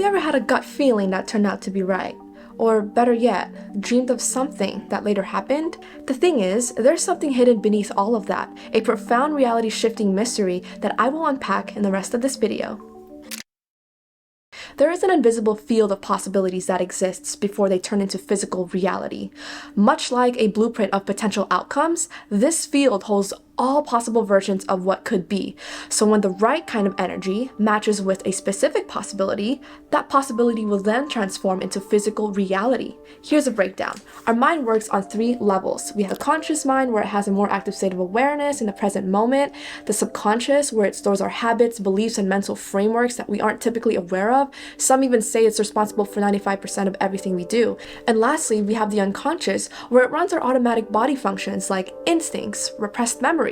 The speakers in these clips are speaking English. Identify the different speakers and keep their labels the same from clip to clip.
Speaker 1: you ever had a gut feeling that turned out to be right? Or better yet, dreamed of something that later happened? The thing is, there's something hidden beneath all of that, a profound reality-shifting mystery that I will unpack in the rest of this video. There is an invisible field of possibilities that exists before they turn into physical reality. Much like a blueprint of potential outcomes, this field holds all possible versions of what could be. So when the right kind of energy matches with a specific possibility, that possibility will then transform into physical reality. Here's a breakdown. Our mind works on 3 levels. We have a conscious mind, where it has a more active state of awareness in the present moment, the subconscious, where it stores our habits, beliefs, and mental frameworks that we aren't typically aware of. Some even say it's responsible for 95% of everything we do. And lastly, we have the unconscious, where it runs our automatic body functions like instincts, repressed memories,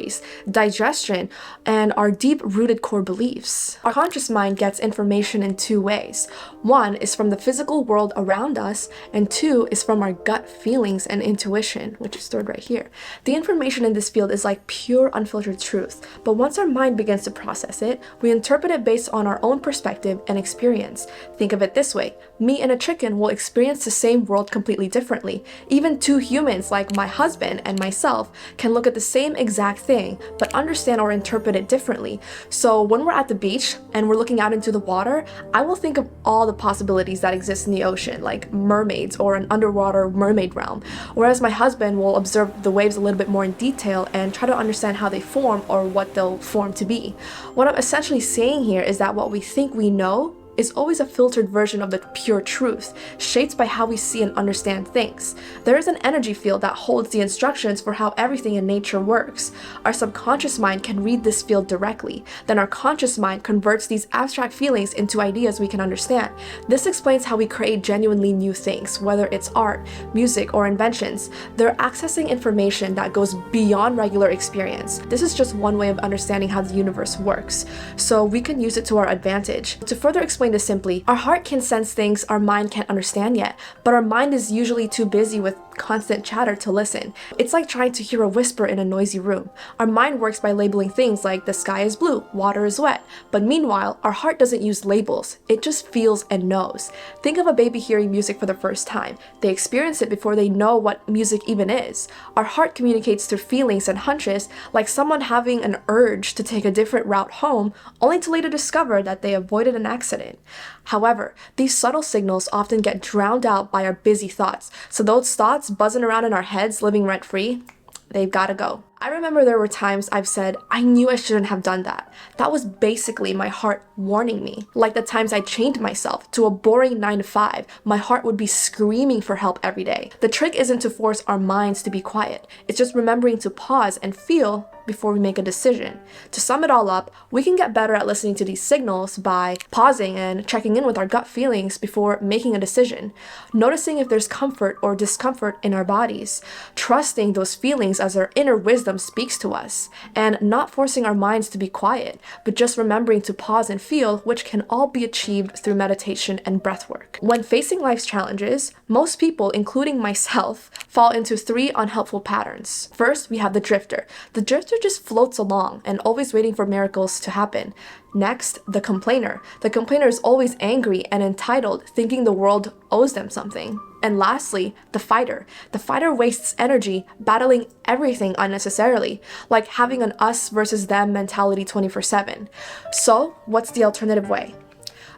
Speaker 1: digestion, and our deep-rooted core beliefs. Our conscious mind gets information in 2 ways. 1 is from the physical world around us, and 2 is from our gut feelings and intuition, which is stored right here. The information in this field is like pure, unfiltered truth, but once our mind begins to process it, we interpret it based on our own perspective and experience. Think of it this way: me and a chicken will experience the same world completely differently. Even 2 humans, like my husband and myself, can look at the same exact thing, but understand or interpret it differently. So when we're at the beach and we're looking out into the water, I will think of all the possibilities that exist in the ocean, like mermaids or an underwater mermaid realm, whereas my husband will observe the waves a little bit more in detail and try to understand how they form or what they'll form to be. What I'm essentially saying here is that what we think we know is always a filtered version of the pure truth, shaped by how we see and understand things. There is an energy field that holds the instructions for how everything in nature works. Our subconscious mind can read this field directly. Then our conscious mind converts these abstract feelings into ideas we can understand. This explains how we create genuinely new things, whether it's art, music, or inventions. They're accessing information that goes beyond regular experience. This is just one way of understanding how the universe works, so we can use it to our advantage. To further explain this simply, our heart can sense things our mind can't understand yet, but our mind is usually too busy with constant chatter to listen. It's like trying to hear a whisper in a noisy room. Our mind works by labeling things like the sky is blue, water is wet, but meanwhile, our heart doesn't use labels. It just feels and knows. Think of a baby hearing music for the first time. They experience it before they know what music even is. Our heart communicates through feelings and hunches, like someone having an urge to take a different route home, only to later discover that they avoided an accident. However, these subtle signals often get drowned out by our busy thoughts, so those thoughts buzzing around in our heads, living rent-free, they've gotta go. I remember there were times I've said, I knew I shouldn't have done that. That was basically my heart warning me. Like the times I chained myself to a boring 9 to 5, my heart would be screaming for help every day. The trick isn't to force our minds to be quiet. It's just remembering to pause and feel before we make a decision. To sum it all up, we can get better at listening to these signals by pausing and checking in with our gut feelings before making a decision, noticing if there's comfort or discomfort in our bodies, trusting those feelings as our inner wisdom speaks to us, and not forcing our minds to be quiet, but just remembering to pause and feel, which can all be achieved through meditation and breath work. When facing life's challenges, most people, including myself, fall into 3 unhelpful patterns. First, we have the drifter. The drifter just floats along and always waiting for miracles to happen. Next, the complainer. The complainer is always angry and entitled, thinking the world owes them something. And lastly, the fighter. The fighter wastes energy battling everything unnecessarily, like having an us versus them mentality 24/7. So, what's the alternative way?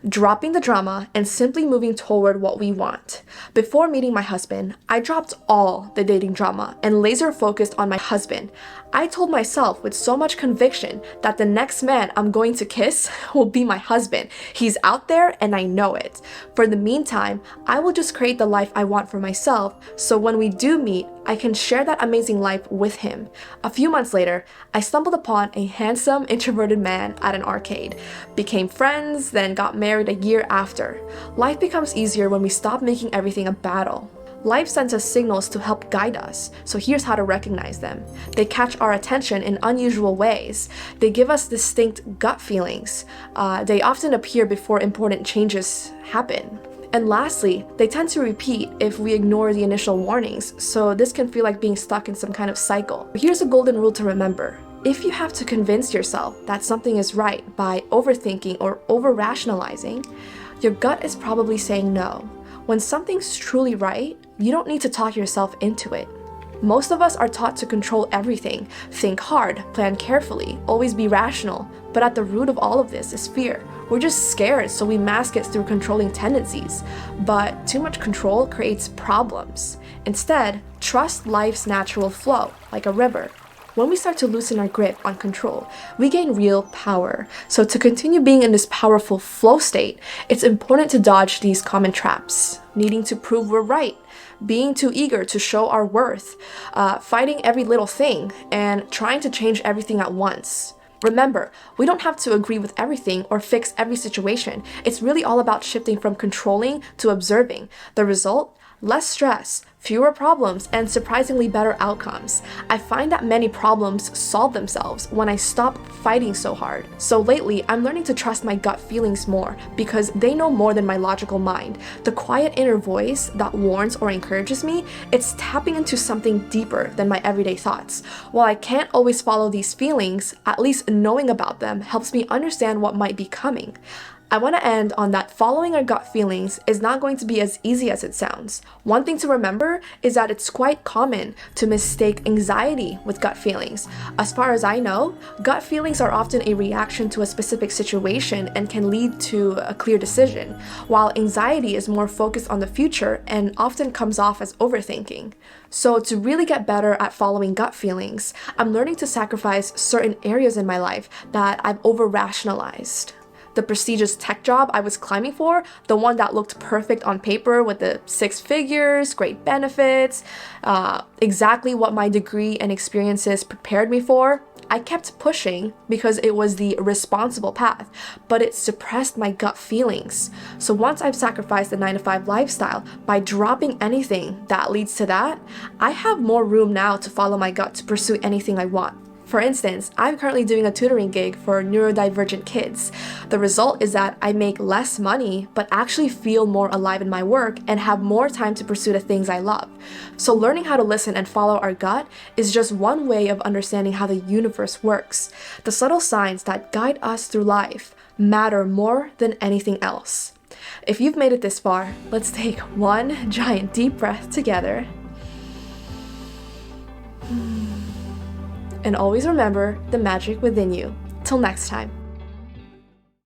Speaker 1: Dropping the drama and simply moving toward what we want. Before meeting my husband, I dropped all the dating drama and laser focused on my husband. I told myself with so much conviction that the next man I'm going to kiss will be my husband. He's out there and I know it. For the meantime, I will just create the life I want for myself, so when we do meet, I can share that amazing life with him. A few months later, I stumbled upon a handsome, introverted man at an arcade. Became friends, then got married a year after. Life becomes easier when we stop making everything a battle. Life sends us signals to help guide us, so here's how to recognize them. They catch our attention in unusual ways. They give us distinct gut feelings. They often appear before important changes happen. And lastly, they tend to repeat if we ignore the initial warnings, so this can feel like being stuck in some kind of cycle. Here's a golden rule to remember. If you have to convince yourself that something is right by overthinking or over-rationalizing, Your gut is probably saying no. When something's truly right, you don't need to talk yourself into it. Most of us are taught to control everything, think hard, plan carefully, always be rational, but at the root of all of this is fear. We're just scared, so we mask it through controlling tendencies. But too much control creates problems. Instead, trust life's natural flow, like a river. When we start to loosen our grip on control, we gain real power. So to continue being in this powerful flow state, it's important to dodge these common traps. Needing to prove we're right, being too eager to show our worth, fighting every little thing, and trying to change everything at once. Remember, we don't have to agree with everything or fix every situation. It's really all about shifting from controlling to observing. The result? Less stress, fewer problems, and surprisingly better outcomes. I find that many problems solve themselves when I stop fighting so hard. So lately, I'm learning to trust my gut feelings more because they know more than my logical mind. The quiet inner voice that warns or encourages me, it's tapping into something deeper than my everyday thoughts. While I can't always follow these feelings, at least knowing about them helps me understand what might be coming. I want to end on that following our gut feelings is not going to be as easy as it sounds. One thing to remember is that it's quite common to mistake anxiety with gut feelings. As far as I know, gut feelings are often a reaction to a specific situation and can lead to a clear decision, while anxiety is more focused on the future and often comes off as overthinking. So to really get better at following gut feelings, I'm learning to sacrifice certain areas in my life that I've over-rationalized. The prestigious tech job I was climbing for, the one that looked perfect on paper with the 6 figures, great benefits, exactly what my degree and experiences prepared me for, I kept pushing because it was the responsible path, but it suppressed my gut feelings. So once I've sacrificed the 9-to-5 lifestyle by dropping anything that leads to that, I have more room now to follow my gut to pursue anything I want. For instance, I'm currently doing a tutoring gig for neurodivergent kids. The result is that I make less money, but actually feel more alive in my work and have more time to pursue the things I love. So learning how to listen and follow our gut is just one way of understanding how the universe works. The subtle signs that guide us through life matter more than anything else. If you've made it this far, let's take one giant deep breath together. And always remember the magic within you. Till next time.